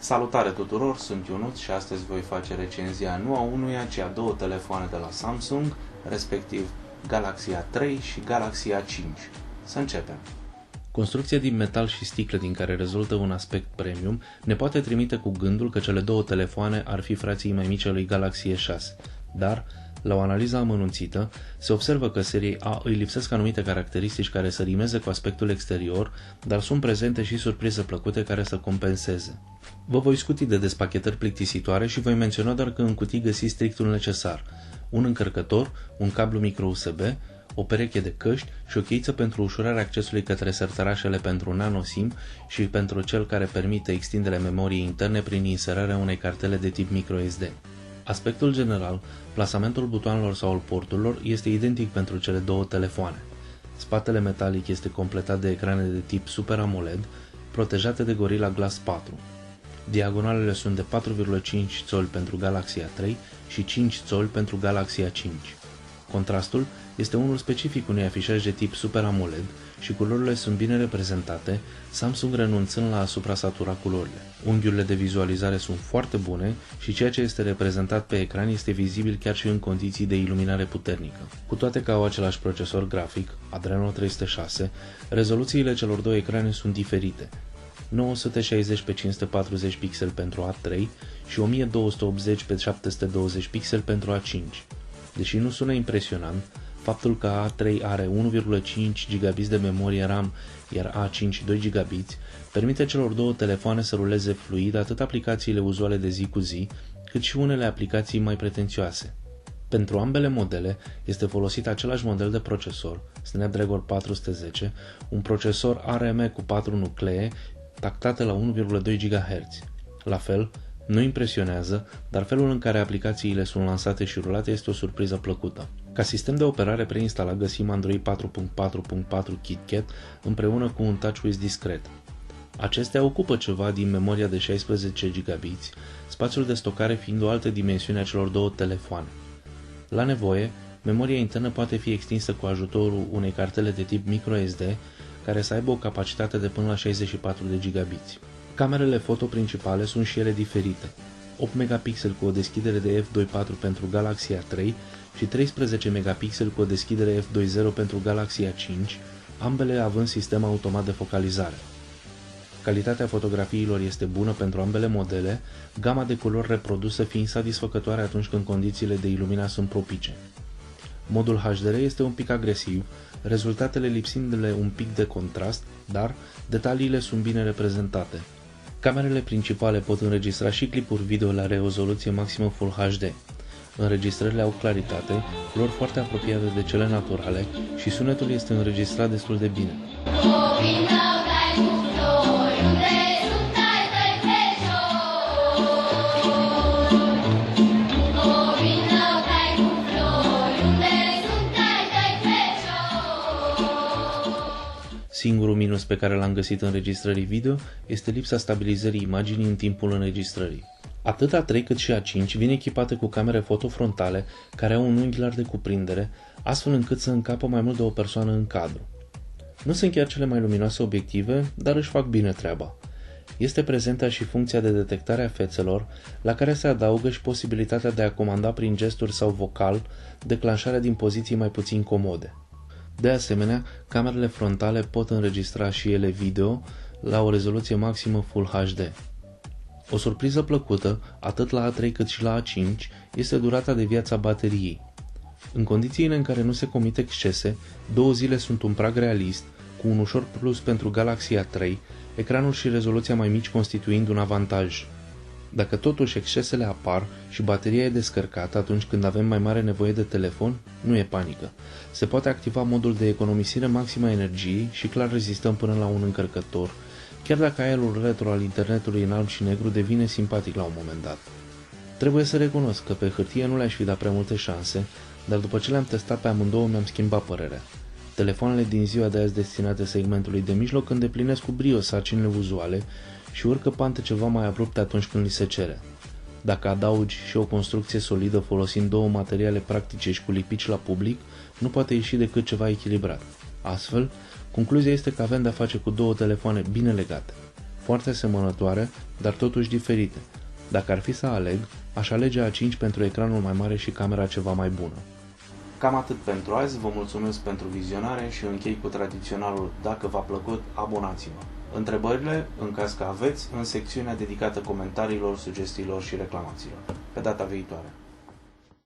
Salutare tuturor, sunt Ionuț și astăzi voi face recenzia nu a unuia, ci a două telefoane de la Samsung, respectiv Galaxy A3 și Galaxy A5. Să începem! Construcția din metal și sticlă din care rezultă un aspect premium ne poate trimite cu gândul că cele două telefoane ar fi frații mai mici ai lui Galaxy S6, dar, la o analiză amănunțită, se observă că seriei A îi lipsesc anumite caracteristici care să rimeze cu aspectul exterior, dar sunt prezente și surprize plăcute care să compenseze. Vă voi scuti de despachetări plictisitoare și voi menționa doar că în cutii găsiți strictul necesar: un încărcător, un cablu micro USB, o pereche de căști și o cheiță pentru ușurarea accesului către sertărașele pentru nano SIM și pentru cel care permite extinderea memoriei interne prin inserarea unei cartele de tip microSD. Aspectul general, plasamentul butoanelor sau al porturilor este identic pentru cele două telefoane. Spatele metalic este completat de ecrane de tip Super AMOLED, protejate de Gorilla Glass 4. Diagonalele sunt de 4,5 țoli pentru Galaxy A3 și 5 țoli pentru Galaxy A5. Contrastul este unul specific unui afișaj de tip Super AMOLED și culorile sunt bine reprezentate, Samsung renunțând la a suprasatura culorile. Unghiurile de vizualizare sunt foarte bune și ceea ce este reprezentat pe ecran este vizibil chiar și în condiții de iluminare puternică. Cu toate că au același procesor grafic, Adreno 306, rezoluțiile celor două ecrane sunt diferite: 960 pe 540 pixel pentru A3 și 1280 pe 720 pixel pentru A5. Deși nu sună impresionant, faptul că A3 are 1,5 GB de memorie RAM, iar A5 2 GB, permite celor două telefoane să ruleze fluid atât aplicațiile uzuale de zi cu zi, cât și unele aplicații mai pretențioase. Pentru ambele modele este folosit același model de procesor, Snapdragon 410, un procesor ARM cu 4 nuclee, tactate la 1,2 GHz. La fel, nu impresionează, dar felul în care aplicațiile sunt lansate și rulate este o surpriză plăcută. Ca sistem de operare preinstalat găsim Android 4.4.4 KitKat împreună cu un TouchWiz discret. Acestea ocupă ceva din memoria de 16 GB, spațiul de stocare fiind o altă dimensiune a celor două telefoane. La nevoie, memoria internă poate fi extinsă cu ajutorul unei cartele de tip microSD care să aibă o capacitate de până la 64 de GB. Camerele foto principale sunt și ele diferite: 8 megapixeli cu o deschidere de f2.4 pentru Galaxy A3 și 13 megapixeli cu o deschidere f2.0 pentru Galaxy A5, ambele având sistem automat de focalizare. Calitatea fotografiilor este bună pentru ambele modele, gama de culori reprodusă fiind satisfăcătoare atunci când condițiile de iluminat sunt propice. Modul HDR este un pic agresiv, rezultatele lipsindu-le un pic de contrast, dar detaliile sunt bine reprezentate. Camerele principale pot înregistra și clipuri video la rezoluție maximă Full HD. Înregistrările au claritate, culori foarte apropiate de cele naturale și sunetul este înregistrat destul de bine. Singurul minus pe care l-am găsit în înregistrării video este lipsa stabilizării imaginii în timpul înregistrării. Atât A3 cât și A5 vin echipate cu camere fotofrontale care au un unghi larg de cuprindere, astfel încât să încapă mai mult de o persoană în cadru. Nu sunt chiar cele mai luminoase obiective, dar își fac bine treaba. Este prezentă și funcția de detectare a fețelor, la care se adaugă și posibilitatea de a comanda prin gesturi sau vocal declanșarea din poziții mai puțin comode. De asemenea, camerele frontale pot înregistra și ele video la o rezoluție maximă Full HD. O surpriză plăcută, atât la A3 cât și la A5, este durata de viață a bateriei. În condițiile în care nu se comit excese, 2 zile sunt un prag realist, cu un ușor plus pentru Galaxy A3, ecranul și rezoluția mai mici constituind un avantaj. Dacă totuși excesele apar și bateria e descărcată atunci când avem mai mare nevoie de telefon, nu e panică. Se poate activa modul de economisire maximă a energiei și clar rezistăm până la un încărcător, chiar dacă aerul retro al internetului în alb și negru devine simpatic la un moment dat. Trebuie să recunosc că pe hârtie nu le-aș fi dat prea multe șanse, dar după ce le-am testat pe amândouă mi-am schimbat părerea. Telefoanele din ziua de azi destinate segmentului de mijloc îndeplinesc cu brio sarcinile uzuale și urcă pante ceva mai abrupte atunci când li se cere. Dacă adaugi și o construcție solidă folosind două materiale practice și cu lipici la public, nu poate ieși decât ceva echilibrat. Astfel, concluzia este că avem de-a face cu două telefoane bine legate. foarte asemănătoare, dar totuși diferite. Dacă ar fi să aleg, aș alege A5 pentru ecranul mai mare și camera ceva mai bună. Cam atât pentru azi, vă mulțumesc pentru vizionare și închei cu tradiționalul: dacă v-a plăcut, abonați-vă. Întrebările, în caz că aveți, în secțiunea dedicată comentariilor, sugestiilor și reclamațiilor. Pe data viitoare!